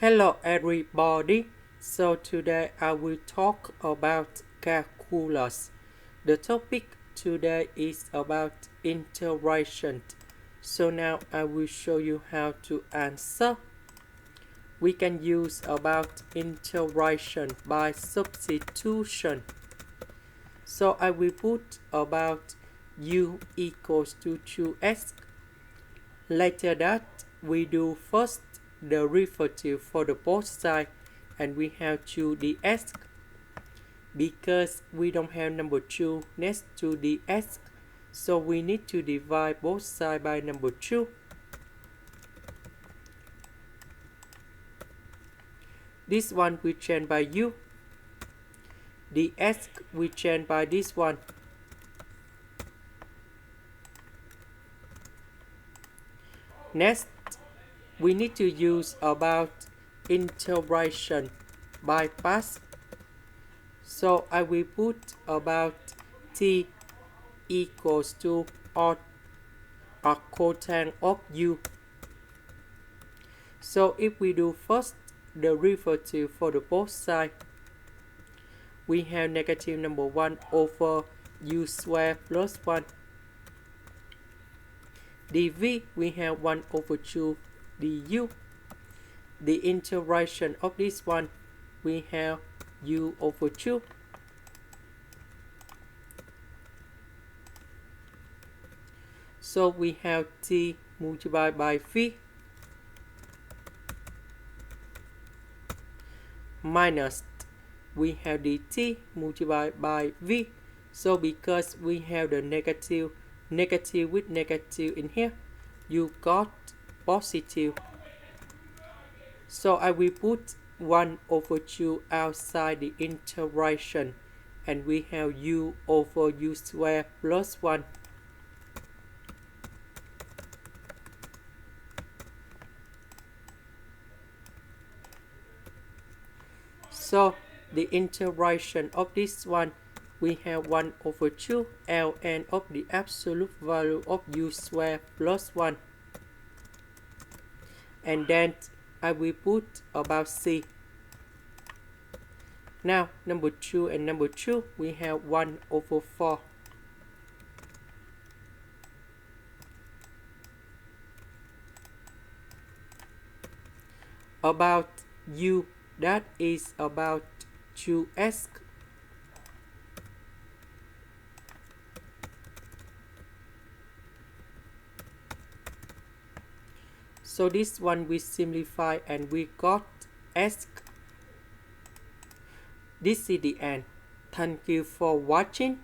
Hello everybody, so today I will talk about calculus. The topic today is about integration. So now I will show you how to answer. We can use about integration by substitution. So I will put about u equals to 2x. Later that we do first the derivative for the both sides, and we have to ds. Because we don't have number 2 next to ds, so we need to divide both sides by number 2. This one we change by u. ds we change by this one. Next, we need to use about integration by parts. So I will put about t equals to arccotg of u. So if we do first the derivative for the both sides, we have negative number 1 over u squared plus 1. dv we have 1 over 2 du. The integration of this one, we have u over 2. So we have t multiplied by v minus we have dt multiplied by v. So because we have the negative with negative in here, you got positive. So I will put 1 over 2 outside the integration, and we have u over u squared plus 1. So the integration of this one, we have 1 over 2 ln of the absolute value of u squared plus 1. And then I will put about c. Now number 2 and number 2, we have 1 over 4. About u, that is about 2x. So this one we simplify and we got s. This is the end. Thank you for watching.